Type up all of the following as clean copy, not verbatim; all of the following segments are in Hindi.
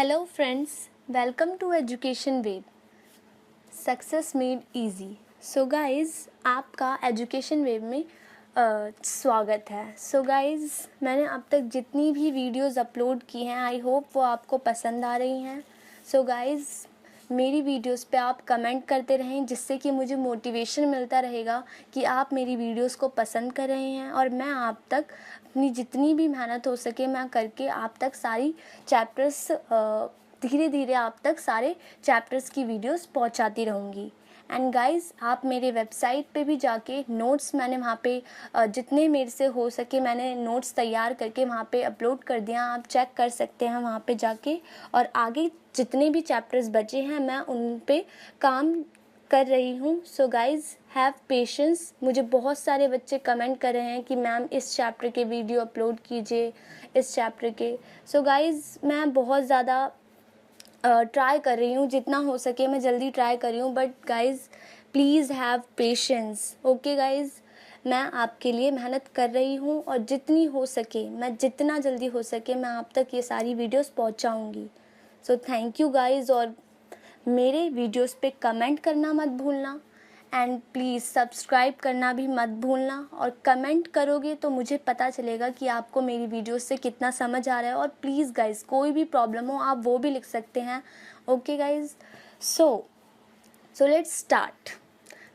Hello friends, welcome to education web, success made easy. So guys, आपका एजुकेशन वेब में स्वागत है। सो गाइज़, मैंने अब तक जितनी भी वीडियोस अपलोड की हैं, आई होप वो आपको पसंद आ रही हैं। सो गाइज़, मेरी वीडियोस पे आप कमेंट करते रहें, जिससे कि मुझे मोटिवेशन मिलता रहेगा कि आप मेरी वीडियोस को पसंद कर रहे हैं और मैं आप तक अपनी जितनी भी मेहनत हो सके मैं करके आप तक सारी चैप्टर्स धीरे धीरे आप तक सारे चैप्टर्स की वीडियोस पहुंचाती रहूँगी। एंड गाइज़, आप मेरे वेबसाइट पे भी जाके नोट्स मैंने वहाँ पे जितने मेरे से हो सके मैंने नोट्स तैयार करके वहाँ पे अपलोड कर दिया। आप चेक कर सकते हैं वहाँ पे जाके, और आगे जितने भी चैप्टर्स बचे हैं मैं उन पे काम कर रही हूँ। So guys, have patience. मुझे बहुत सारे बच्चे कमेंट कर रहे हैं कि मैम इस चैप्टर के वीडियो अपलोड कीजिए, इस चैप्टर के। सो गाइज़, मैं बहुत ज़्यादा ट्राई कर रही हूँ, जितना हो सके मैं जल्दी ट्राई कर रही हूँ, but guys please have patience. Okay guys, मैं आपके लिए मेहनत कर रही हूँ और जितनी हो सके मैं जितना जल्दी हो सके मैं आप तक ये सारी वीडियोस पहुँचाऊँगी। सो थैंक यू गाइज़, और मेरे वीडियोस पे कमेंट करना मत भूलना एंड प्लीज़ सब्सक्राइब करना भी मत भूलना। और कमेंट करोगे तो मुझे पता चलेगा कि आपको मेरी वीडियोस से कितना समझ आ रहा है। और प्लीज़ गाइज़, कोई भी प्रॉब्लम हो आप वो भी लिख सकते हैं। Okay guys, so let's start.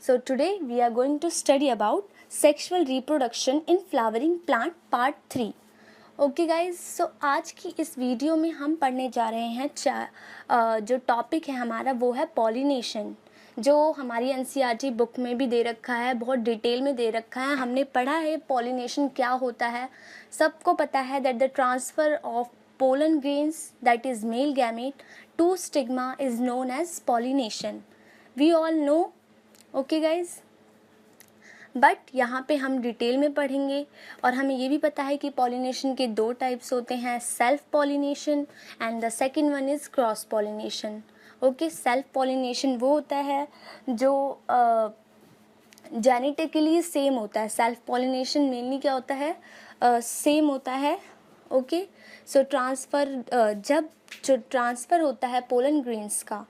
So today we are going to study about sexual reproduction in flowering plant part 3. Okay guys, so आज की इस वीडियो में हम पढ़ने जा रहे हैं जो टॉपिक है हमारा वो है पॉलिनेशन, जो हमारी एनसीईआरटी बुक में भी दे रखा है, बहुत डिटेल में दे रखा है। हमने पढ़ा है पॉलिनेशन क्या होता है। सबको पता है that the transfer of pollen grains that is male gamete to stigma is known as pollination. We all know. Okay guys, but यहाँ पे हम डिटेल में पढ़ेंगे। और हमें ये भी पता है कि पॉलिनेशन के दो टाइप्स होते हैं, self pollination and the second one is cross pollination. Okay, self pollination वो होता है जो जेनेटिकली सेम होता है। सेल्फ पॉलिनेशन मेनली क्या होता है, सेम होता है। ओके, सो जब जो ट्रांसफ़र होता है पोलन ग्रेन्स का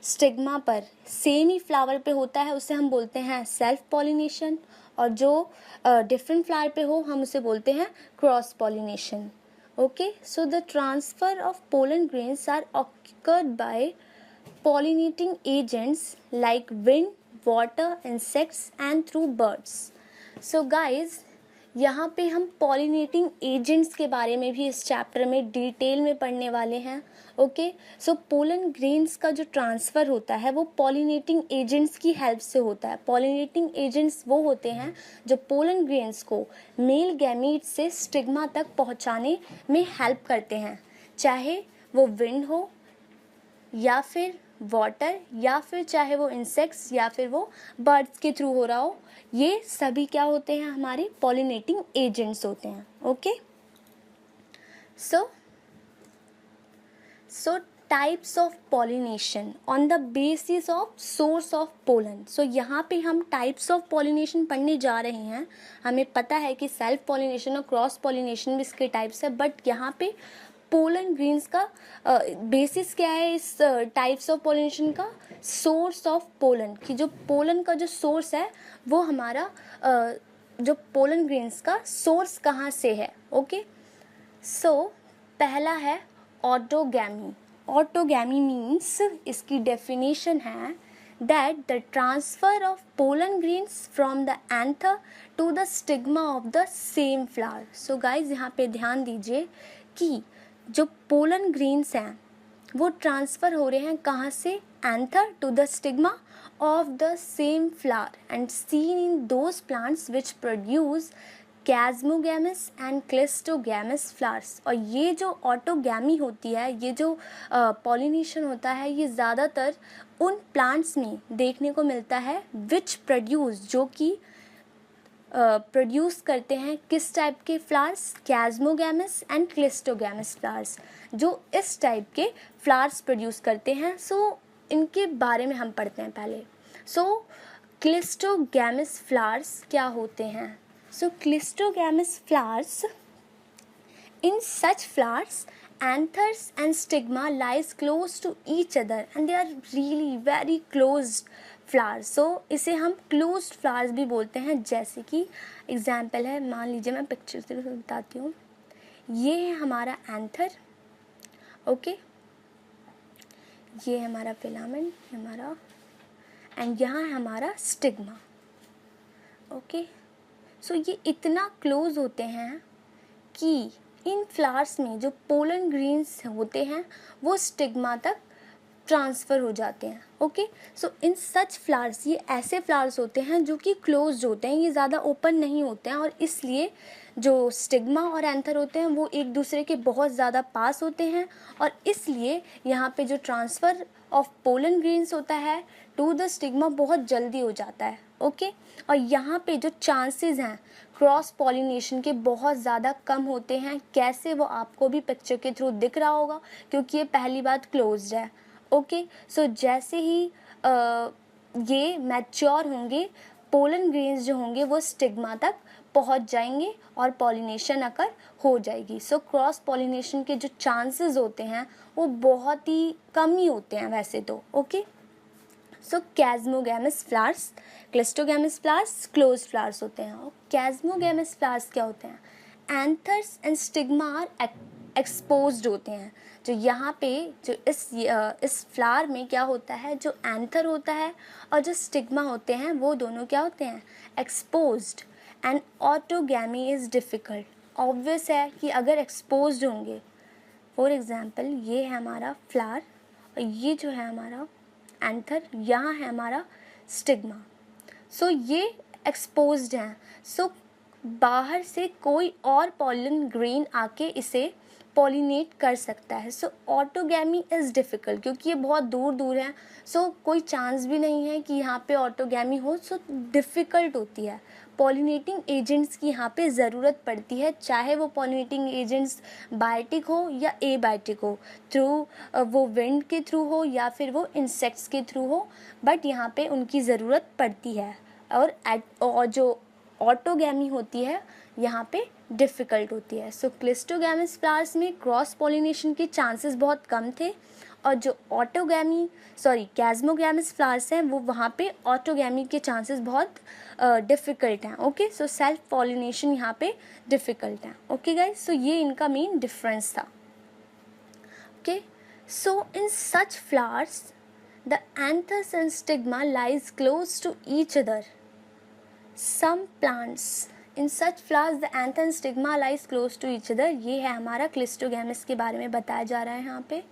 स्टिग्मा पर सेम ही फ्लावर पे होता है, उसे हम बोलते हैं सेल्फ पॉलिनेशन। और जो डिफरेंट फ्लावर पे हो हम उसे बोलते हैं cross pollination. Okay, so the transfer of pollen grains are occurred by pollinating agents like wind, water, insects and through birds. So guys, यहाँ पे हम पॉलिनेटिंग एजेंट्स के बारे में भी इस चैप्टर में डिटेल में पढ़ने वाले हैं। ओके, सो पोलन ग्रेन्स का जो ट्रांसफ़र होता है वो पॉलिनेटिंग एजेंट्स की हेल्प से होता है। पॉलिनेटिंग एजेंट्स वो होते हैं जो पोलन ग्रेन्स को मेल गैमीट से स्टिग्मा तक पहुंचाने में हेल्प करते हैं, चाहे वो विंड हो या फिर वाटर या फिर चाहे वो इंसेक्ट्स या फिर वो बर्ड्स के थ्रू हो रहा हो। ये सभी क्या होते हैं, हमारे पॉलिनेटिंग एजेंट्स होते हैं। Okay, so types of pollination on the basis of source of pollen. So यहाँ पे हम टाइप्स ऑफ पॉलिनेशन पढ़ने जा रहे हैं। हमें पता है कि सेल्फ पॉलिनेशन और क्रॉस पॉलिनेशन भी इसके टाइप्स है, बट यहाँ पे पोलन ग्रेन्स का बेसिस क्या है, इस टाइप्स ऑफ पॉलिनेशन का सोर्स ऑफ पोलन, कि जो पोलन का जो सोर्स है वो हमारा जो पोलन ग्रेन्स का सोर्स कहाँ से है। ओके, सो पहला है ऑटोगैमी। ऑटोगैमी मीन्स, इसकी डेफिनेशन है that the transfer of pollen grains from the anther to the stigma of the same flower. So guys, यहाँ पे ध्यान दीजिए कि जो पोलन ग्रेन्स हैं वो ट्रांसफ़र हो रहे हैं कहाँ से, anther to the stigma of the same flower and seen in those plants which produce chasmogamous and cleistogamous flowers. और ये जो ऑटोगैमी होती है, ये जो पॉलिनेशन होता है, ये ज़्यादातर उन प्लांट्स में देखने को मिलता है विच प्रोड्यूस, जो कि प्रोड्यूस करते हैं किस टाइप के flowers, chasmogamous and cleistogamous flowers, जो इस टाइप के फ्लावर्स प्रोड्यूस करते हैं। सो इनके बारे में हम पढ़ते हैं पहले। सो क्लिस्टोगैमस फ्लावर्स क्या होते हैं। So cleistogamous flowers, in such flowers anthers and stigma lies close to each other and they are really very closed flowers. so इसे हम closed flowers भी बोलते हैं. जैसे कि एग्जाम्पल है, मान लीजिए मैं पिक्चर से बताती हूँ. ये है हमारा एंथर, ओके, ये है हमारा फिलामेंट, हमारा, एंड यहाँ है हमारा स्टिग्मा. ओके, सो ये इतना क्लोज होते हैं कि इन फ्लावर्स में जो पोलन ग्रेन्स होते हैं वो स्टिग्मा तक ट्रांसफ़र हो जाते हैं. Okay, so in such flowers, ये ऐसे फ्लावर्स होते हैं जो कि क्लोज्ड होते हैं, ये ज़्यादा ओपन नहीं होते हैं, और इसलिए जो स्टिग्मा और एंथर होते हैं वो एक दूसरे के बहुत ज़्यादा पास होते हैं, और इसलिए यहाँ पे जो ट्रांसफ़र ऑफ पोलन ग्रेन्स होता है टू द स्टिग्मा बहुत जल्दी हो जाता है. ओके, और यहाँ पे जो चांसेस हैं क्रॉस पॉलिनेशन के बहुत ज़्यादा कम होते हैं. कैसे, वो आपको भी पिक्चर के थ्रू दिख रहा होगा क्योंकि ये पहली बात क्लोज्ड है. ओके, सो जैसे ही ये मैच्योर होंगे, पोलन ग्रेन्स जो होंगे वो स्टिग्मा तक पहुंच जाएंगे और पॉलिनेशन अकर हो जाएगी. सो क्रॉस पॉलिनेशन के जो चांसेस होते हैं वो बहुत ही कम ही होते हैं वैसे तो. Okay, so chasmogamous flowers, cleistogamous flowers close flowers होते हैं. और कैस्मोगैमस फ्लावर्स क्या होते हैं? Anthers and stigma are exposed होते हैं. जो यहाँ पे जो इस फ्लावर में क्या होता है, जो एंथर होता है और जो स्टिग्मा होते हैं वो दोनों क्या होते हैं? Exposed. And autogamy is difficult. Obvious है कि अगर एक्सपोज्ड होंगे, फॉर एग्जांपल ये है हमारा फ्लावर और ये जो है हमारा एंथर, यहाँ है हमारा स्टिग्मा. सो ये एक्सपोज्ड हैं. सो बाहर से कोई और पॉलन ग्रेन आके इसे पॉलिनेट कर सकता है. सो ऑटोगैमी इज़ डिफ़िकल्ट, क्योंकि ये बहुत दूर दूर है. सो कोई चांस भी नहीं है कि यहाँ पे ऑटोगैमी हो. सो डिफ़िकल्ट होती है. पॉलिनेटिंग एजेंट्स की यहाँ पे ज़रूरत पड़ती है, चाहे वो पॉलिनेटिंग एजेंट्स बायोटिक हो या एबायोटिक हो, थ्रू वो विंड के थ्रू हो या फिर वो इंसेक्ट्स के थ्रू हो, बट यहाँ पे उनकी ज़रूरत पड़ती है. और जो ऑटोगैमी होती है यहाँ पे डिफ़िकल्ट होती है. सो क्लिस्टोगैमस फ्लावर्स में क्रॉस पॉलिनेशन के चांसेस बहुत कम थे, और जो कैस्मोगैमस फ्लावर्स हैं वो वहाँ पे ऑटोगैमी के चांसेस बहुत डिफ़िकल्ट हैं. ओके, सो सेल्फ पॉलिनेशन यहाँ पे डिफ़िकल्ट हैं. ओके गाइस, सो ये इनका मेन डिफरेंस था. Okay, so in such flowers the anthers and stigma lies close to each other. Some plants in such flowers the anther and stigma lies close to each other. ये है हमारा क्लिस्टोगैमस के बारे में बताया जा रहा है यहाँ पे.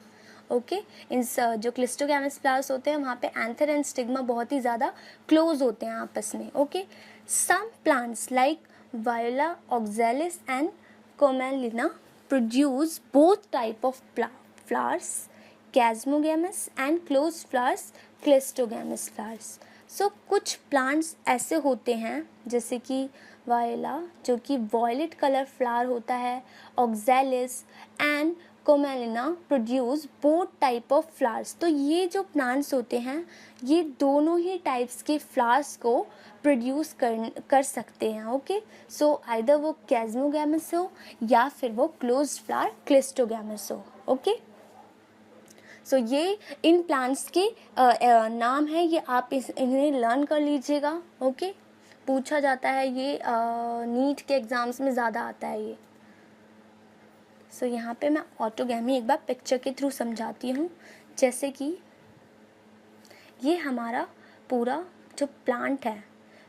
ओके, इन जो क्लिस्टोगैमस फ्लावर्स होते हैं वहाँ पे एंथर एंड स्टिग्मा बहुत ही ज़्यादा क्लोज होते हैं आपस में. Okay, some plants like Viola Oxalis and Commelina produce both type of flowers, chasmogamous and close flowers, cleistogamous flowers. So कुछ प्लांट्स ऐसे होते हैं जैसे कि वायला जो कि वॉयलेट कलर फ्लावर होता है, Oxalis and Commelina produce both type of flowers. तो ये जो प्लांट्स होते हैं ये दोनों ही टाइप्स के फ्लावर्स को प्रोड्यूस कर सकते हैं. ओके, सो आइदर वो कैस्मोगैमस हो या फिर वो क्लोज्ड फ्लावर क्लिस्टोगैमस हो. ओके, सो ये इन प्लांट्स के नाम है, ये आप इन्हें लर्न कर लीजिएगा. ओके, पूछा जाता है ये नीट के एग्ज़ाम्स में ज़्यादा आता है ये. सो यहाँ पे मैं ऑटोगैमी एक बार पिक्चर के थ्रू समझाती हूँ. जैसे कि ये हमारा पूरा जो प्लांट है,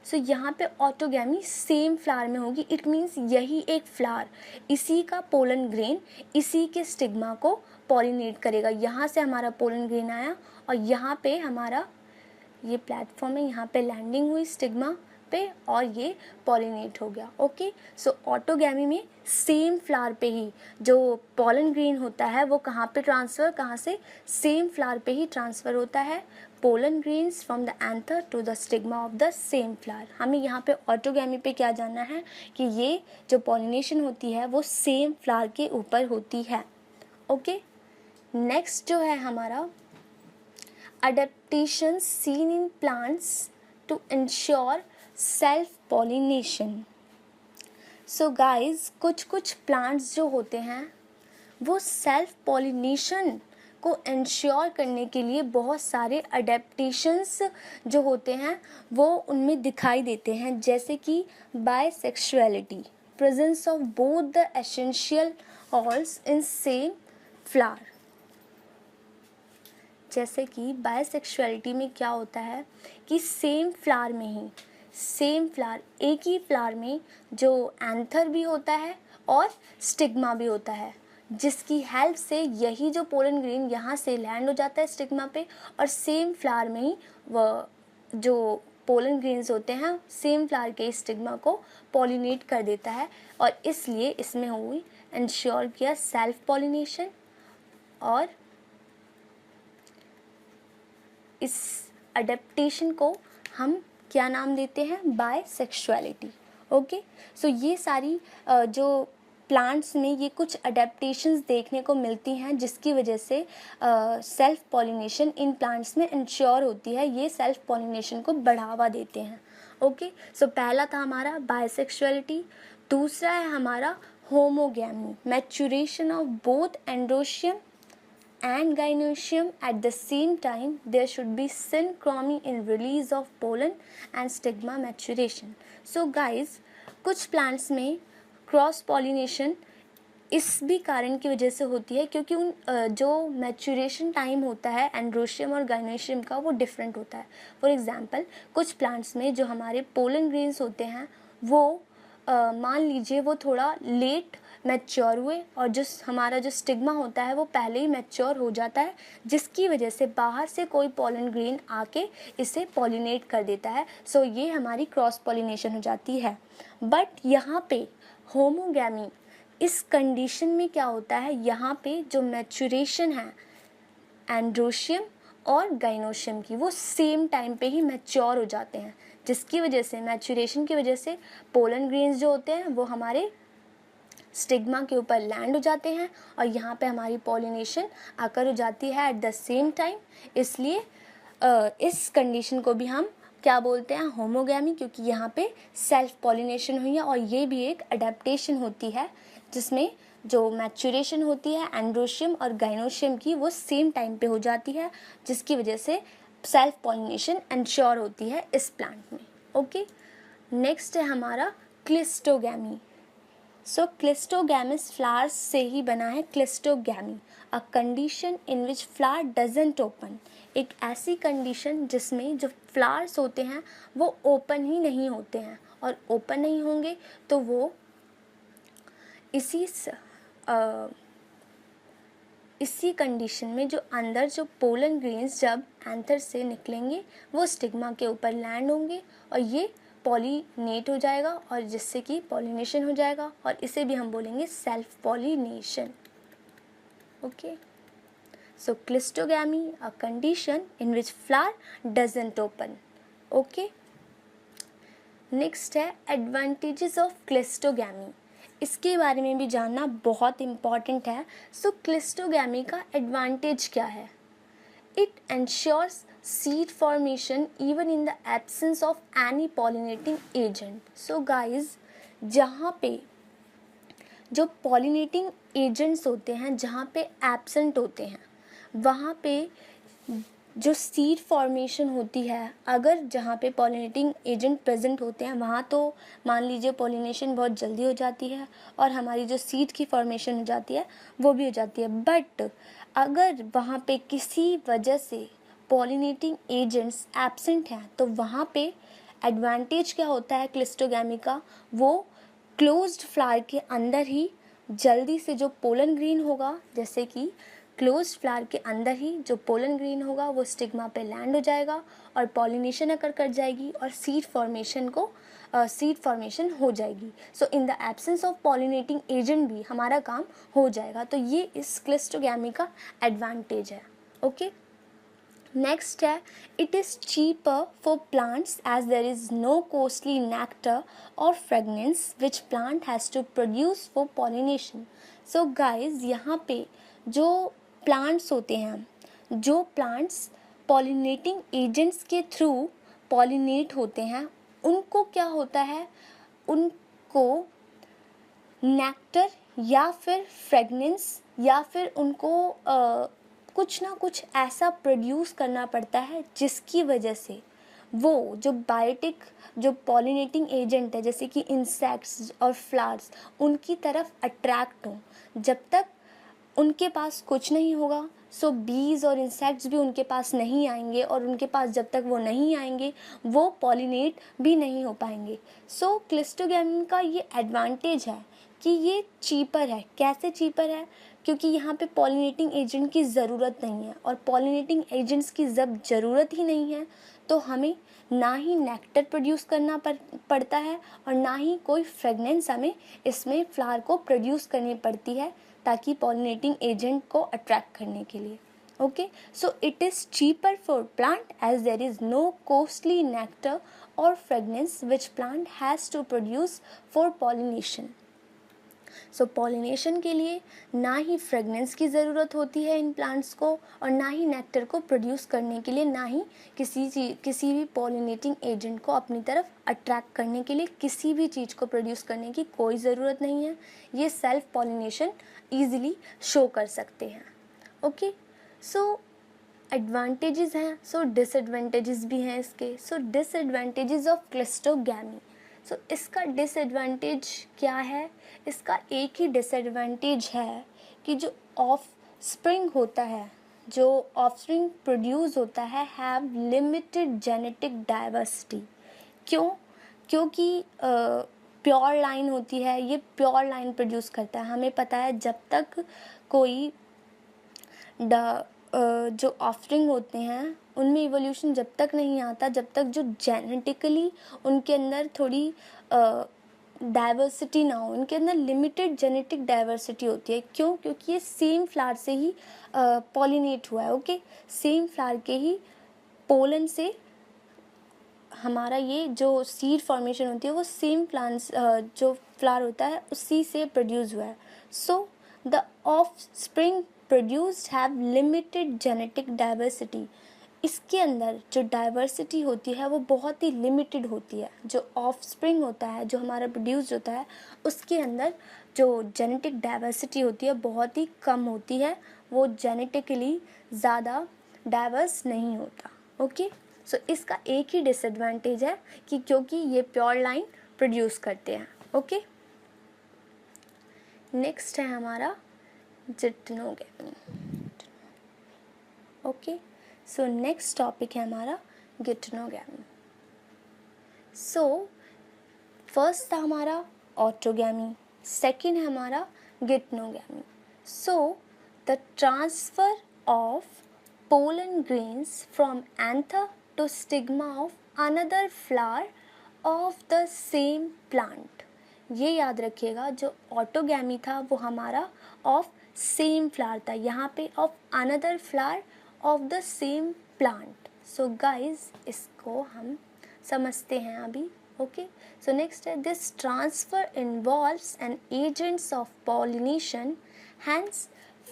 सो यहाँ पे ऑटोगैमी सेम फ्लावर में होगी. इट मीन्स यही एक फ्लावर, इसी का पोलन ग्रेन इसी के स्टिग्मा को पॉलिनेट करेगा. यहाँ से हमारा पोलन ग्रेन आया और यहाँ पे हमारा ये प्लेटफॉर्म है, यहाँ पे लैंडिंग हुई स्टिग्मा पे और ये पॉलिनेट हो गया. ओके, सो ऑटोगैमी में सेम फ्लावर पे ही जो पोलन ग्रेन होता है वो कहाँ से सेम फ्लावर पे ही ट्रांसफ़र होता है. Pollen grains from the anther to the stigma of the same flower. हमें यहाँ पे ऑटोगैमी पे क्या जानना है कि ये जो पॉलिनेशन होती है वो सेम फ्लावर के ऊपर होती है. ओके, नेक्स्ट जो है हमारा adaptation seen in plants to ensure self pollination. So guys कुछ प्लांट्स जो होते हैं वो सेल्फ पॉलिनेशन को इंश्योर करने के लिए बहुत सारे अडेप्टेशंस जो होते हैं वो उनमें दिखाई देते हैं, जैसे कि bisexuality, presence of both the essential whorls in same flower. जैसे कि बायसेक्सुअलिटी में क्या होता है कि सेम फ्लावर में ही, सेम फ्लावर, एक ही फ्लावर में जो एंथर भी होता है और स्टिग्मा भी होता है, जिसकी हेल्प से यही जो पोलन ग्रेन यहाँ से लैंड हो जाता है स्टिग्मा पे, और सेम फ्लावर में ही वह जो पोलन ग्रेन्स होते हैं सेम फ्लावर के स्टिग्मा को पॉलिनेट कर देता है, और इसलिए इसमें हुई इंश्योर किया सेल्फ पॉलिनेशन। और इस अडेप्टेशन को हम क्या नाम देते हैं? बायसेक्सुअलिटी। ओके, सो ये सारी जो प्लांट्स में ये कुछ अडेप्टेशंस देखने को मिलती हैं जिसकी वजह से सेल्फ पॉलिनेशन इन प्लांट्स में इंश्योर होती है, ये सेल्फ पॉलिनेशन को बढ़ावा देते हैं। ओके, सो पहला था हमारा बायसेक्सुअलिटी। दूसरा है हमारा homogamy, maturation of both androecium and gynoecium at the same time. There should be synchrony in release of pollen and stigma maturation. So guys, कुछ plants में क्रॉस पॉलिनेशन इस भी कारण की वजह से होती है क्योंकि उन जो मैच्योरेशन टाइम होता है एंड्रोशियम और गाइनोशियम का वो डिफरेंट होता है। फॉर एग्जांपल कुछ प्लांट्स में जो हमारे पोलन ग्रेन्स होते हैं वो मान लीजिए वो थोड़ा लेट मैच्योर हुए और जो हमारा जो स्टिग्मा होता है वो पहले ही मैच्योर हो जाता है, जिसकी वजह से बाहर से कोई पॉलन ग्रेन आके इसे पॉलिनेट कर देता है। सो ये हमारी क्रॉस पॉलिनेशन हो जाती है। बट यहाँ पे होमोगैमी, इस कंडीशन में क्या होता है, यहाँ पे जो मैच्योरेशन है एंड्रोशियम और गाइनोशियम की वो सेम टाइम पे ही मैच्योर हो जाते हैं, जिसकी वजह से मैच्योरेशन की वजह से पोलन ग्रेन्स जो होते हैं वो हमारे स्टिग्मा के ऊपर लैंड हो जाते हैं और यहाँ पे हमारी पॉलिनेशन आकर हो जाती है एट द सेम टाइम। इसलिए इस कंडीशन को भी हम क्या बोलते हैं? होमोगैमी, क्योंकि यहाँ पे सेल्फ पॉलिनेशन हुई है और ये भी एक अडेप्टेशन होती है जिसमें जो मैच्योरेशन होती है एंड्रोशियम और गाइनोशियम की वो सेम टाइम पे हो जाती है, जिसकी वजह से सेल्फ पॉलिनेशन इंश्योर होती है इस प्लांट में। ओके, नेक्स्ट है हमारा क्लिस्टोगैमी। सो क्लिस्टोगैमस फ्लावर्स से ही बना है cleistogamy, a condition in which flower doesn't open, एक ऐसी कंडीशन जिसमें जो फ्लावर्स होते हैं वो ओपन ही नहीं होते हैं, और ओपन नहीं होंगे तो वो इसी कंडीशन में जो अंदर जो पोलन ग्रेन्स जब एंथर से निकलेंगे वो स्टिग्मा के ऊपर लैंड होंगे और ये पॉलिनेट हो जाएगा और जिससे कि पॉलिनेशन हो जाएगा, और इसे भी हम बोलेंगे self pollination. Okay, so cleistogamy, a condition in which flower doesn't open. Okay, next है एडवांटेजेस ऑफ क्लिस्टोगैमी। इसके बारे में भी जानना बहुत इम्पॉर्टेंट है। सो क्लिस्टोगैमी का एडवांटेज क्या है? It ensures seed formation even in the absence of any pollinating agent. So guys, जहाँ पे जो pollinating agents होते हैं, जहाँ पे absent होते हैं, वहाँ पे जो सीड फॉर्मेशन होती है, अगर जहाँ पे पॉलिनेटिंग एजेंट प्रेजेंट होते हैं वहाँ तो मान लीजिए पॉलिनेशन बहुत जल्दी हो जाती है और हमारी जो सीड की फॉर्मेशन हो जाती है वो भी हो जाती है। बट अगर वहाँ पे किसी वजह से पॉलिनेटिंग एजेंट्स एब्सेंट हैं तो वहाँ पे एडवांटेज क्या होता है क्लिस्टोगैमी का? वो क्लोज्ड फ्लावर के अंदर ही जल्दी से जो पोलन ग्रेन होगा, जैसे कि क्लोज्ड फ्लावर के अंदर ही जो पोलन ग्रेन होगा वो स्टिग्मा पे लैंड हो जाएगा और पॉलिनेशन अकर कर जाएगी और सीड फॉर्मेशन हो जाएगी। So in the absence of pollinating agent भी हमारा काम हो जाएगा। तो ये इस क्लिस्टोगैमी का एडवांटेज है। ओके, नेक्स्ट है it is cheaper for plants as there is no costly nectar और fragrance which plant has to produce for pollination. So guys, यहाँ पे जो प्लांट्स होते हैं, जो प्लांट्स पॉलिनेटिंग एजेंट्स के थ्रू पॉलिनेट होते हैं, उनको क्या होता है, उनको नेक्टर या फिर फ्रेगनेंस या फिर उनको कुछ ना कुछ ऐसा प्रोड्यूस करना पड़ता है जिसकी वजह से वो जो बायोटिक जो पॉलिनेटिंग एजेंट है जैसे कि इंसेक्ट्स और फ्लावर्स उनकी तरफ अट्रैक्ट हों। जब तक उनके पास कुछ नहीं होगा सो बीज और इंसेक्ट्स भी उनके पास नहीं आएंगे, और उनके पास जब तक वो नहीं आएंगे वो पॉलिनेट भी नहीं हो पाएंगे। सो क्लिस्टोगैमी का ये एडवांटेज है कि ये चीपर है। कैसे चीपर है? क्योंकि यहाँ पे पॉलिनेटिंग एजेंट की ज़रूरत नहीं है, और पॉलिनेटिंग एजेंट्स की जब ज़रूरत ही नहीं है तो हमें ना ही नेक्टर प्रोड्यूस करना पड़ता है और ना ही कोई फ्रेगनेंस हमें इसमें फ्लावर को प्रोड्यूस करनी पड़ती है ताकि पॉलिनेटिंग एजेंट को अट्रैक्ट करने के लिए। Okay, so it is cheaper for plant as there is no costly nectar और fragrance which plant has to produce for pollination. So pollination के लिए ना ही फ्रेगनेंस की ज़रूरत होती है इन प्लांट्स को, और ना ही नेक्टर को प्रोड्यूस करने के लिए, ना ही किसी भी पॉलिनेटिंग एजेंट को अपनी तरफ अट्रैक्ट करने के लिए किसी भी चीज़ को प्रोड्यूस करने की कोई ज़रूरत नहीं है। ये सेल्फ पॉलिनेशन ईजिली शो कर सकते हैं। ओके, सो एडवांटेजेस हैं, सो डिसएडवांटेजेस भी हैं इसके। सो डिसएडवांटेजेस ऑफ क्लिस्टोगैमी। सो इसका डिसएडवांटेज क्या है? इसका एक ही डिसएडवांटेज है कि जो ऑफ स्प्रिंग होता है, जो ऑफ स्प्रिंग प्रोड्यूस होता है, हैव लिमिटेड जेनेटिक डाइवर्सिटी। क्यों? क्योंकि प्योर लाइन होती है, ये प्योर लाइन प्रोड्यूस करता है। हमें पता है जब तक कोई जो ऑफस्प्रिंग होते हैं उनमें इवोल्यूशन जब तक नहीं आता, जब तक जो जेनेटिकली उनके अंदर थोड़ी डाइवर्सिटी ना हो, उनके अंदर लिमिटेड जेनेटिक डाइवर्सिटी होती है। क्यों? क्योंकि ये सेम फ्लावर से ही पॉलिनेट हुआ है। ओके, सेम फ्लावर के ही पोलन से हमारा ये जो सीड फॉर्मेशन होती है वो सेम प्लांट्स जो फ्लावर होता है उसी से प्रोड्यूस हुआ है। So the of spring produced have limited genetic diversity. इसके अंदर जो डाइवर्सिटी होती है वो बहुत ही लिमिटेड होती है। जो ऑफ स्प्रिंग होता है, जो हमारा प्रोड्यूस होता है, उसके अंदर जो जेनेटिक डाइवर्सिटी होती है बहुत ही कम होती है। वो जेनेटिकली ज़्यादा डाइवर्स नहीं होता। ओके, सो इसका एक ही डिसएडवांटेज है कि क्योंकि ये प्योर लाइन प्रोड्यूस करते हैं। ओके, नेक्स्ट है हमारा जिटनोगैमी। ओके, सो नेक्स्ट टॉपिक है हमारा गिटनोगैमी। सो फर्स्ट था हमारा ऑटोगैमी, सेकंड है हमारा geitonogamy. So the transfer of pollen grains from anther to stigma of another flower of the same plant। ये याद रखिएगा, जो ऑटोगैमी था वो हमारा ऑफ सेम फ्लावर था, यहाँ पे of another flower of the same plant. So guys इसको हम समझते हैं अभी। ओके, सो नेक्स्ट है this transfer involves an agents of pollination, hence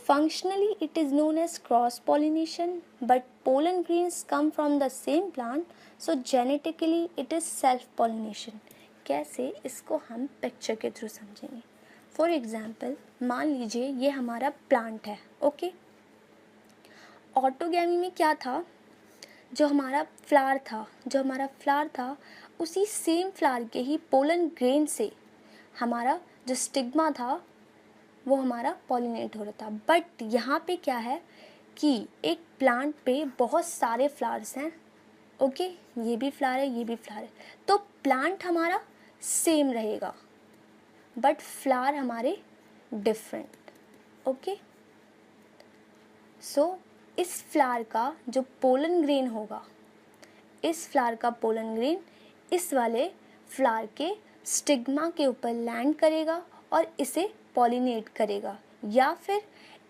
functionally it is known as cross pollination, but pollen grains come from the same plant, so genetically it is self pollination। कैसे? इसको हम पिक्चर के थ्रू समझेंगे। फॉर एग्जाम्पल मान लीजिए ये हमारा प्लांट है। ओके, ऑटोगैमी में क्या था? जो हमारा फ्लावर था उसी सेम फ्लावर के ही पोलन ग्रेन से हमारा जो स्टिग्मा था वो हमारा पॉलिनेट हो रहा था। बट यहाँ पे क्या है कि एक प्लांट पे बहुत सारे फ्लावर्स हैं। ओके, ये भी फ्लावर है, ये भी फ्लावर है, तो प्लांट हमारा सेम रहेगा बट फ्लावर हमारे डिफरेंट। ओके, सो इस फ्लावर का जो पोलन ग्रेन होगा, इस फ्लावर का पोलन ग्रेन इस वाले फ्लावर के स्टिग्मा के ऊपर लैंड करेगा और इसे पॉलिनेट करेगा, या फिर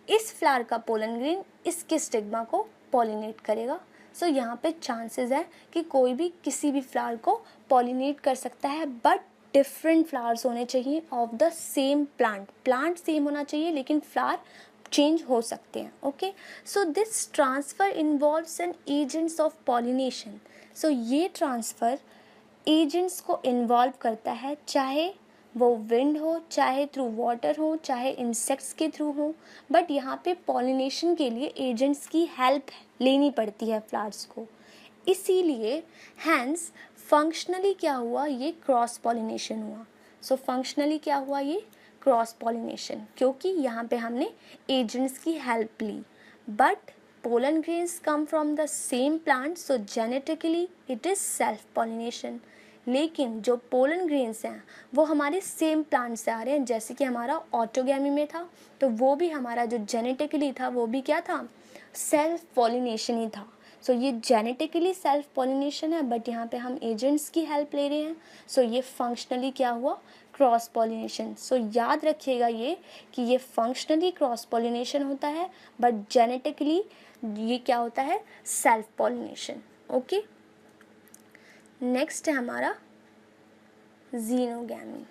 इस फ्लावर का पोलन ग्रेन इसके स्टिग्मा को पॉलिनेट करेगा। सो यहाँ पे चांसेस है कि कोई भी किसी भी फ्लावर को पॉलिनेट कर सकता है, बट डिफरेंट फ्लावर्स होने चाहिए of the same plant same होना चाहिए लेकिन फ्लावर चेंज हो सकते हैं। Okay, so this transfer involves an agents of pollination. So ये ट्रांसफ़र एजेंट्स को इन्वॉल्व करता है, चाहे वो विंड हो, चाहे थ्रू वाटर हो, चाहे इंसेक्ट्स के थ्रू हो, बट यहाँ पे पॉलिनेशन के लिए एजेंट्स की हेल्प लेनी पड़ती है फ्लावर्स को। इसीलिए हैंस फंक्शनली क्या हुआ, ये क्रॉस पॉलिनेशन हुआ। सो फंक्शनली क्या हुआ, ये क्रॉस पॉलिनेशन, क्योंकि यहाँ पे हमने एजेंट्स की हेल्प ली। But pollen grains come from the same plant, so genetically it is self pollination। लेकिन जो पोलन ग्रेन्स हैं वो हमारे सेम प्लांट से आ रहे हैं, जैसे कि हमारा ऑटोगैमी में था, तो वो भी हमारा जो जेनेटिकली था वो भी क्या था, सेल्फ पॉलिनेशन ही था। सो ये जेनेटिकली सेल्फ पॉलिनेशन है, बट यहाँ पे हम एजेंट्स की हेल्प ले रहे हैं। सो ये फंक्शनली क्या हुआ, क्रॉस पॉलिनेशन। सो याद रखिएगा ये कि ये फंक्शनली क्रॉस पॉलिनेशन होता है, बट जेनेटिकली ये क्या होता है, सेल्फ पॉलिनेशन। ओके, नेक्स्ट है हमारा xenogamy.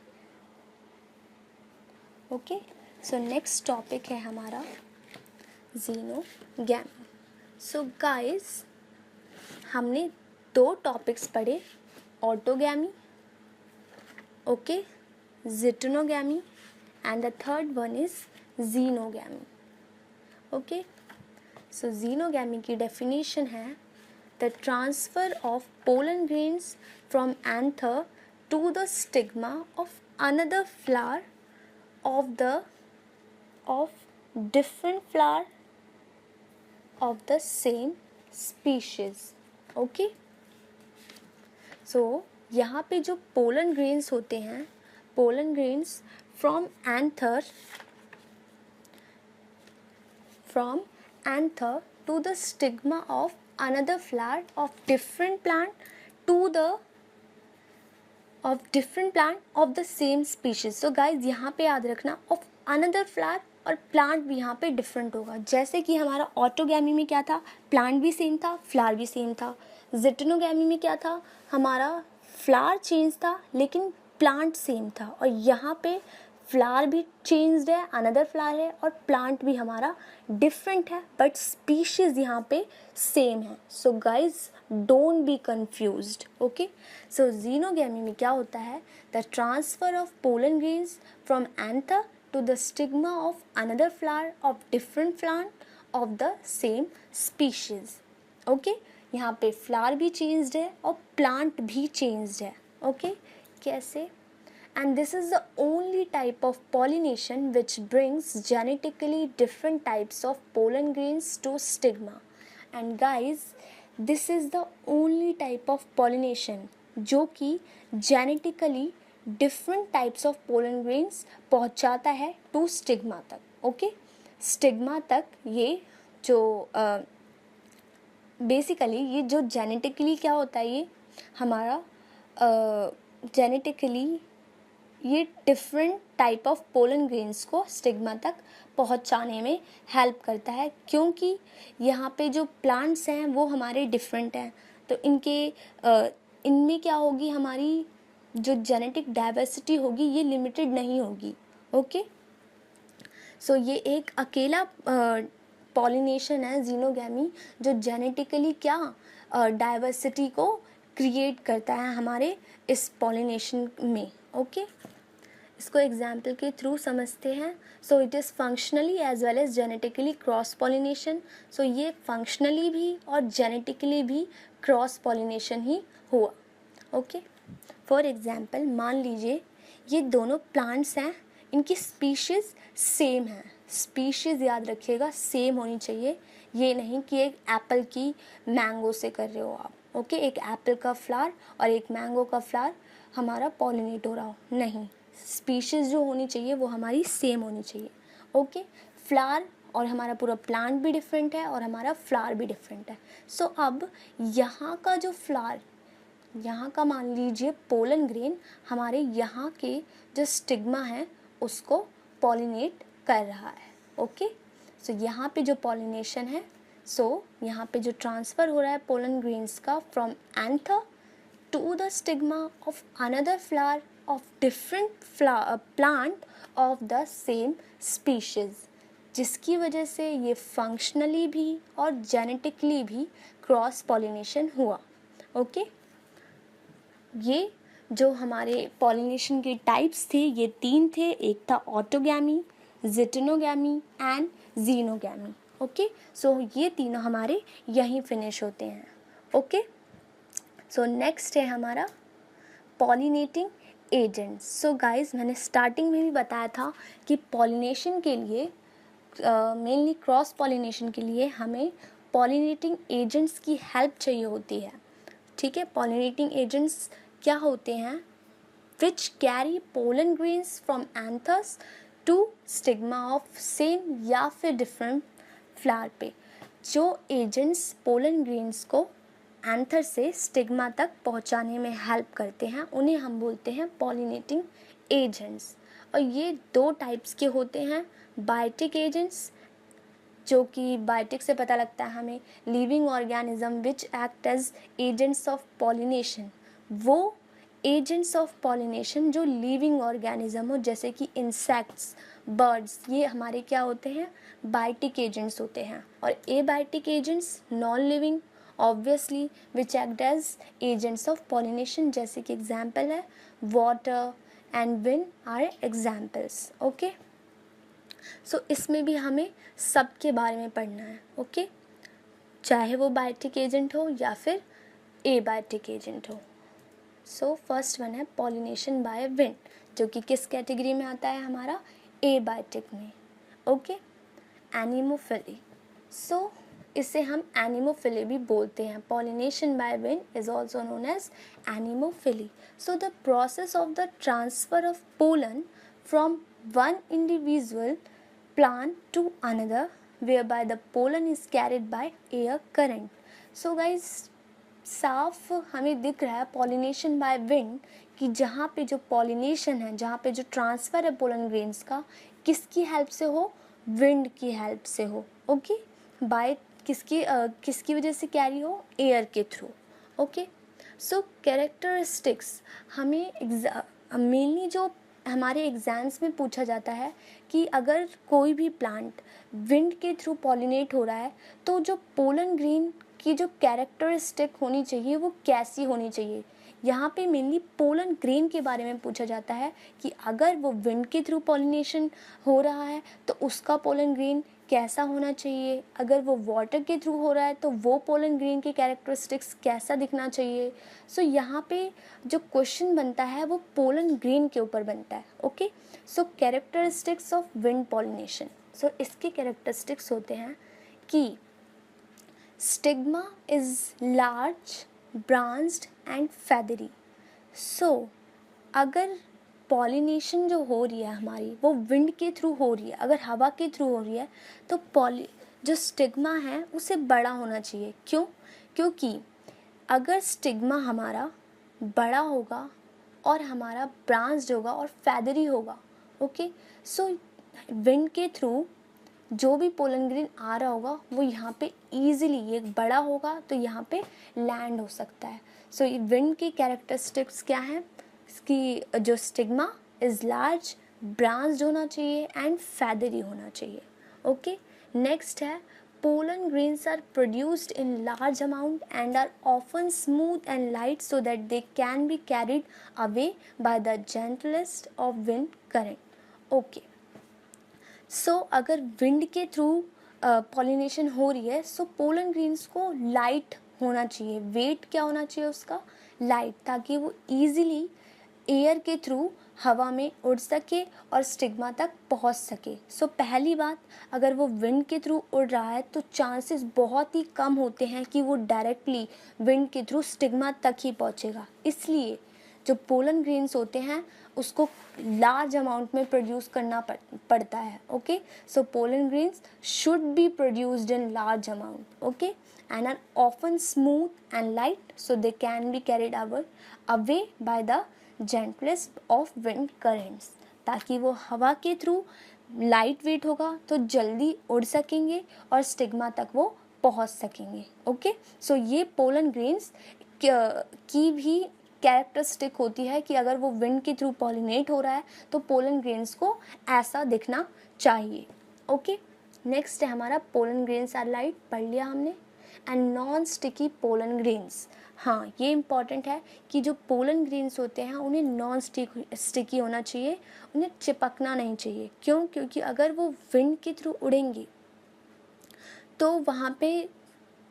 Okay, so next topic है हमारा जीनोगैमी। सो गाइस, हमने 2 टॉपिक्स पढ़े, autogamy, okay, geitonogamy, and the third one is xenogamy. Okay, so xenogamy की डेफिनेशन है the transfer of pollen grains from anther to the stigma of another flower of different flower of the same species। Okay, so यहाँ पे जो पोलन ग्रेन्स होते हैं, pollen grains from anther to the stigma of another flower of different plant of the same species। so guys, यहाँ पे याद रखना of another flower, और प्लांट भी यहाँ पे डिफरेंट होगा। जैसे कि हमारा ऑटोगैमी में क्या था, प्लांट भी सेम था, फ्लावर भी सेम था। ज़िटोनोगैमी में क्या था, हमारा फ्लावर चेंज था लेकिन प्लांट सेम था। और यहाँ पे फ्लावर भी चेंज्ड है, अनदर फ्लावर है, और प्लांट भी हमारा डिफरेंट है, बट स्पीशीज़ यहाँ पे सेम है। So guys, don't be confused. Okay, so xenogamy में क्या होता है, the transfer of pollen grains from anther to the stigma of another flower of different plant of the same species। Okay, यहाँ पे फ्लावर भी चेंज्ड है और प्लांट भी चेंज्ड है। ओके, कैसे, and this is the only type of pollination which brings genetically different types of pollen grains to stigma। and guys, this is the only type of pollination जो कि genetically different types of pollen grains पहुंचाता है टू स्टिग्मा तक। ओके, स्टिग्मा तक ये जो बेसिकली ये जो जेनेटिकली क्या होता है, ये हमारा जेनेटिकली ये different type of pollen grains को स्टिग्मा तक पहुंचाने में हेल्प करता है, क्योंकि यहाँ पे जो प्लांट्स हैं वो हमारे डिफरेंट हैं, तो इनमें क्या होगी, हमारी जो जेनेटिक डाइवर्सिटी होगी ये लिमिटेड नहीं होगी। ओके, सो ये एक अकेला पॉलिनेशन है जीनोगैमी, जो जेनेटिकली क्या डाइवर्सिटी को क्रिएट करता है हमारे इस पॉलिनेशन में। ओके, इसको एग्जाम्पल के थ्रू समझते हैं। So it is functionally as well as genetically cross pollination. So ये फंक्शनली भी और जेनेटिकली भी क्रॉस पॉलिनेशन ही हुआ। ओके, फॉर एग्ज़ाम्पल मान लीजिए ये दोनों प्लांट्स हैं, इनकी स्पीशीज़ सेम है। स्पीशीज़ याद रखिएगा सेम होनी चाहिए, ये नहीं कि एक एप्पल की मैंगो से कर रहे हो आप। ओके, एक एप्पल का फ्लावर और एक मैंगो का फ्लावर हमारा पॉलिनेट हो रहा हो, नहीं, स्पीशीज़ जो होनी चाहिए वो हमारी सेम होनी चाहिए। ओके, फ्लावर और हमारा पूरा प्लांट भी डिफरेंट है और हमारा फ्लावर भी डिफरेंट है। सो अब यहाँ का जो फ्लावर, यहाँ का मान लीजिए पोलन ग्रेन हमारे यहाँ के जो स्टिग्मा है उसको पॉलिनेट कर रहा है। ओके, सो यहाँ पे जो पॉलिनेशन है, सो यहाँ पे जो ट्रांसफ़र हो रहा है पोलन ग्रेन्स का from anther to the stigma of another flower of different plant of the same species, जिसकी वजह से ये फंक्शनली भी और जेनेटिकली भी क्रॉस पॉलिनेशन हुआ। ओके, ये जो हमारे पॉलिनेशन के टाइप्स थे ये 3 थे, एक था ऑटोगैमी, जिटेनोगैमी एंड जीनोगैमी। ओके, सो ये तीनों हमारे यहीं फिनिश होते हैं। ओके, सो नेक्स्ट है हमारा पॉलिनेटिंग एजेंट्स। सो गाइस, मैंने स्टार्टिंग में भी बताया था कि पॉलिनेशन के लिए मेनली क्रॉस पॉलिनेशन के लिए हमें पॉलिनेटिंग एजेंट्स की हेल्प चाहिए होती है। ठीक है, पॉलिनेटिंग एजेंट्स क्या होते हैं? Which carry pollen grains from anthers to stigma of same या फिर डिफरेंट फ्लावर पे। जो एजेंट्स पोलन ग्रेन्स को एंथर से स्टिग्मा तक पहुंचाने में हेल्प करते हैं उन्हें हम बोलते हैं पॉलिनेटिंग एजेंट्स। और ये 2 टाइप्स के होते हैं, बायोटिक एजेंट्स, जो कि बायोटिक से पता लगता है हमें living organism which act as agents of pollination. वो एजेंट्स ऑफ पॉलिनेशन जो लिविंग ऑर्गेनिज्म हो, जैसे कि इंसेक्ट्स, बर्ड्स, ये हमारे क्या होते हैं? बायोटिक एजेंट्स होते हैं। और abiotic agents non living obviously which act as agents of pollination, जैसे कि एग्जाम्पल है water and wind are examples. Okay, so इसमें भी हमें सबके बारे में पढ़ना है। ओके, चाहे वो बायोटिक एजेंट हो या फिर एबायोटिक एजेंट हो। सो फर्स्ट वन है पॉलिनेशन बाय विंड, जो कि किस कैटेगरी में आता है? हमारा एबायोटिक में। Okay, anemophily. सो इसे हम एनिमोफिली भी बोलते हैं। Pollination by wind is also known as anemophily. So the process of the transfer of pollen from one individual plant to another whereby the pollen is carried by air current. So guys, साफ हमें दिख रहा है पॉलिनेशन बाय विंड कि जहाँ पे जो पॉलिनेशन है, जहाँ पे जो ट्रांसफ़र है पोलन ग्रेन्स का, किसकी हेल्प से हो? विंड की हेल्प से हो। ओके, बाय किसकी वजह से कैरी हो? एयर के थ्रू। ओके, सो कैरेक्टरिस्टिक्स हमें मेनली जो हमारे एग्ज़ाम्स में पूछा जाता है कि अगर कोई भी प्लांट विंड के थ्रू पॉलिनेट हो रहा है तो जो पोलन ग्रेन की जो कैरेक्टरिस्टिक होनी चाहिए वो कैसी होनी चाहिए। यहाँ पे मेनली पोलन ग्रेन के बारे में पूछा जाता है कि अगर वो विंड के थ्रू पॉलिनेशन हो रहा है तो उसका पोलन ग्रेन कैसा होना चाहिए, अगर वो वाटर के थ्रू हो रहा है तो वो पोलन ग्रेन के कैरेक्टरिस्टिक्स कैसा दिखना चाहिए। सो यहाँ पे जो क्वेश्चन बनता है वो पोलन ग्रेन के ऊपर बनता है। Okay, so characteristics of wind pollination. So इसके कैरेक्टरिस्टिक्स होते हैं कि stigma is large, branched and feathery. So अगर पॉलिनेशन जो हो रही है हमारी वो विंड के थ्रू हो रही है, अगर हवा के थ्रू हो रही है तो जो स्टिग्मा है उसे बड़ा होना चाहिए। क्यों? क्योंकि अगर स्टिग्मा हमारा बड़ा होगा और हमारा ब्रांच्ड होगा और फेदरी होगा, ओके, सो विंड के थ्रू जो भी पोलन ग्रेन आ रहा होगा वो यहाँ पे ईजिली, ये बड़ा होगा तो यहाँ पे लैंड हो सकता है। सो ये विंड की कैरेक्टरिस्टिक्स क्या हैं? इसकी जो स्टिग्मा इज़ लार्ज, ब्रांच्ड होना चाहिए एंड फेदरी होना चाहिए। ओके, नेक्स्ट है pollen grains are produced in large amount and are often smooth and light so that they can be carried away by the gentlest of wind current. Okay, so अगर विंड के थ्रू पॉलिनेशन हो रही है सो पोलन ग्रेन्स को लाइट होना चाहिए, वेट क्या होना चाहिए उसका? लाइट, ताकि वो ईजिली एयर के थ्रू हवा में उड़ सके और स्टिग्मा तक पहुंच सके। सो पहली बात, अगर वो विंड के थ्रू उड़ रहा है तो चांसेस बहुत ही कम होते हैं कि वो डायरेक्टली विंड के थ्रू स्टिग्मा तक ही पहुंचेगा। इसलिए जो पोलन ग्रेन्स होते हैं उसको लार्ज अमाउंट में प्रोड्यूस करना पड़ता है। Okay, so pollen grains should be produced in large amount, okay, and are often smooth and light so they can be carried away by the gentlest of wind currents, ताकि वो हवा के थ्रू लाइट वेट होगा तो जल्दी उड़ सकेंगे और स्टिग्मा तक वो पहुंच सकेंगे। ओके, सो ये पोलन ग्रेन्स की भी कैरेक्टरिस्टिक होती है कि अगर वो विंड के थ्रू पॉलिनेट हो रहा है तो पोलन ग्रेन्स को ऐसा दिखना चाहिए। ओके, नेक्स्ट है हमारा पोलन ग्रेन्स आर लाइट, पढ़ लिया हमने। And non sticky pollen grains, हाँ, ये इम्पॉर्टेंट है कि जो पोलन ग्रेन्स होते हैं उन्हें नॉन स्टिकी होना चाहिए, उन्हें चिपकना नहीं चाहिए। क्यों? क्योंकि अगर वो विंड के थ्रू उड़ेंगे तो वहाँ पे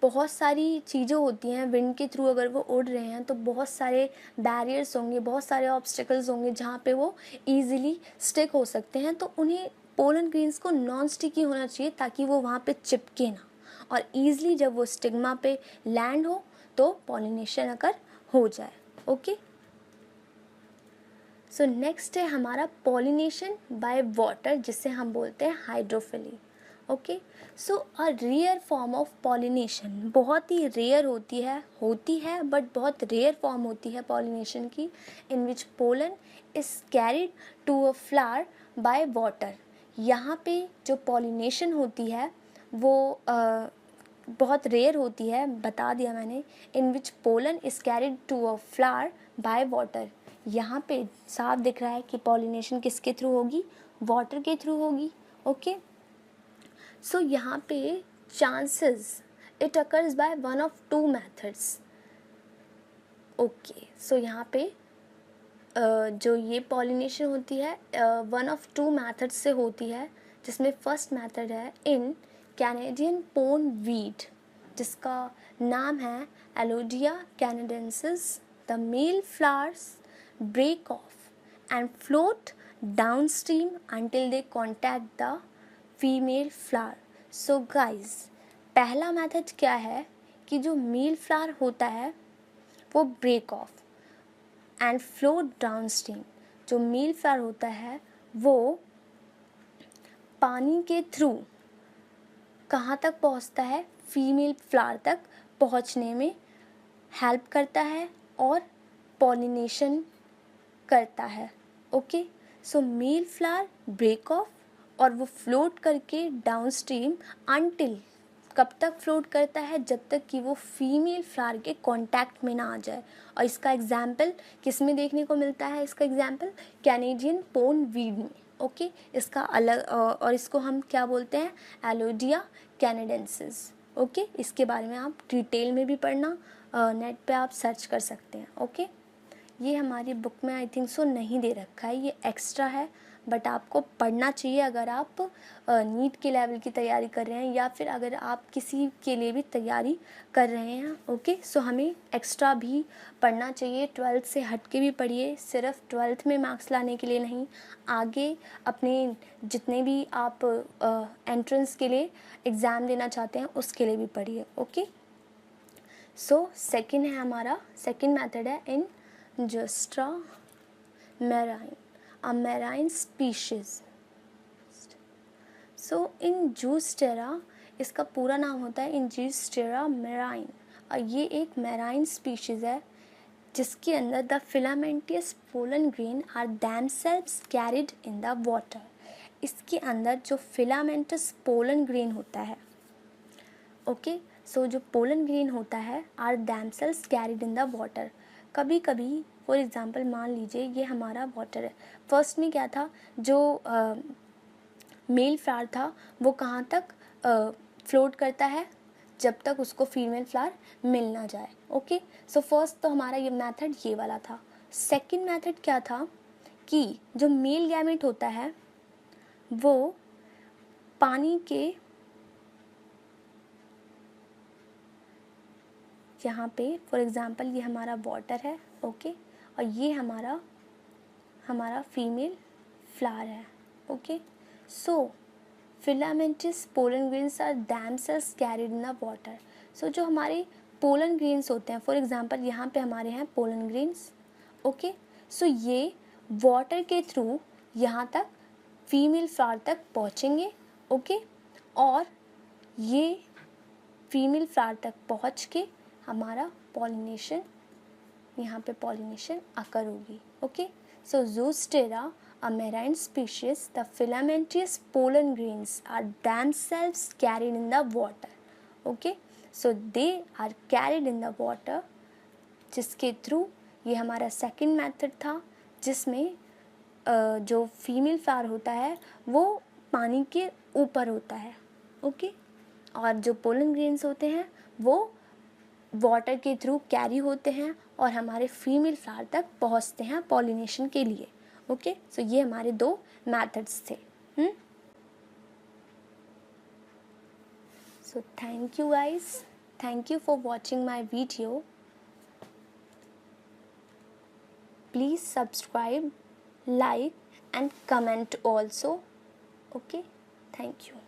बहुत सारी चीज़ें होती हैं। विंड के थ्रू अगर वो उड़ रहे हैं तो बहुत सारे बैरियर्स होंगे, बहुत सारे ऑब्स्टिकल्स होंगे जहाँ पे वो ईजिली स्टिक हो सकते हैं। तो उन्हें पोलन ग्रेन्स को नॉन स्टिकी होना चाहिए ताकि वो वहाँ पे चिपके ना, और ईजिली जब वो स्टिग्मा पे लैंड हो तो पॉलिनेशन अगर हो जाए। ओके, सो नेक्स्ट है हमारा पॉलिनेशन बाय वाटर, जिसे हम बोलते हैं hydrophily. Okay, so a rare form of pollination, बहुत ही रेयर होती है बट बहुत रेयर फॉर्म होती है पॉलिनेशन की, in which pollen is carried to a flower by water. यहाँ पे जो पॉलिनेशन होती है वो बहुत रेयर होती है, बता दिया मैंने। In which pollen is carried to a flower by water, यहाँ पे साफ दिख रहा है कि पॉलिनेशन किसके थ्रू होगी, वाटर के थ्रू होगी। ओके, सो यहाँ पे chances it occurs by one of two methods. Okay, so यहाँ पे जो ये पॉलिनेशन होती है वन ऑफ टू मेथड्स से होती है, जिसमें फर्स्ट मेथड है इन कैनेडियन पोन वीड, जिसका नाम है Elodea canadensis. The male flowers break off and float downstream until they contact the female flower. So guys, पहला मेथड क्या है कि जो मेल फ्लावर होता है वो break off and float downstream. जो मेल फ्लावर होता है वो पानी के थ्रू कहाँ तक पहुँचता है, फीमेल फ्लावर तक पहुँचने में हेल्प करता है और पॉलिनेशन करता है। Okay, so male flower break off और वो फ्लोट करके डाउनस्ट्रीम अंटिल, कब तक फ्लोट करता है, जब तक कि वो फीमेल फ्लावर के कांटेक्ट में ना आ जाए। और इसका एग्जाम्पल किस में देखने को मिलता है, इसका एग्जाम्पल कैनेडियन पोन वीड में। ओके, इसका अलग और इसको हम क्या बोलते हैं, एलोडिया कैनेडेंसिस। ओके, इसके बारे में आप डिटेल में भी पढ़ना, नेट पे आप सर्च कर सकते हैं। ओके, ये हमारी बुक में आई थिंक सो नहीं दे रखा है, ये एक्स्ट्रा है, बट आपको पढ़ना चाहिए अगर आप नीट के लेवल की तैयारी कर रहे हैं या फिर अगर आप किसी के लिए भी तैयारी कर रहे हैं। ओके, सो हमें एक्स्ट्रा भी पढ़ना चाहिए, 12th से हट के भी पढ़िए, सिर्फ 12th में मार्क्स लाने के लिए नहीं, आगे अपने जितने भी आप एंट्रेंस के लिए एग्ज़ाम देना चाहते हैं उसके लिए भी पढ़िए। ओके, सो सेकेंड है हमारा, सेकेंड मेथड है इन Justra marine, a marine species. So in Justera, इसका पूरा नाम होता है Injustera marine, और ये एक marine species है जिसके अंदर the filamentous pollen grain are themselves carried in the water. इसके अंदर जो filamentous pollen grain होता है, ओके, सो जो पोलन ग्रेन होता है are themselves carried in the water. कभी कभी फॉर एग्ज़ाम्पल मान लीजिए ये हमारा वाटर है, फर्स्ट में क्या था, जो मेल फ्लावर था वो कहाँ तक फ्लोट करता है, जब तक उसको फीमेल फ्लावर मिल ना जाए। ओके, सो फर्स्ट तो हमारा ये मेथड ये वाला था। सेकंड मेथड क्या था कि जो मेल गैमेट होता है वो पानी के, यहाँ पे फॉर एग्ज़ाम्पल ये हमारा वाटर है, ओके, और ये हमारा फीमेल फ्लावर है। Okay, so filamentous pollen grains are themselves carried in the water. So जो हमारे पोलन ग्रेन्स होते हैं, फॉर एग्ज़ाम्पल यहाँ पे हमारे हैं पोलन ग्रेन्स। ओके, सो ये वाटर के थ्रू यहाँ तक फीमेल फ्लावर तक पहुँचेंगे। ओके, और ये फीमेल फ्लावर तक पहुँच के हमारा पॉलिनेशन, यहाँ पे पॉलिनेशन अकर होगी। Okay, so Zostera a marine species, the filamentous pollen grains are themselves carried in the water. Okay, so they are carried in the water, जिसके थ्रू ये हमारा सेकंड मेथड था, जिसमें जो फीमेल फ्लावर होता है वो पानी के ऊपर होता है। ओके, और जो पोलन ग्रेन्स होते हैं वो वाटर के थ्रू कैरी होते हैं और हमारे फीमेल फ्लावर तक पहुंचते हैं पॉलिनेशन के लिए। ओके, सो ये हमारे 2 मेथड्स थे। सो thank you guys, thank you for watching my video. Please subscribe, like and comment also. Okay, thank you.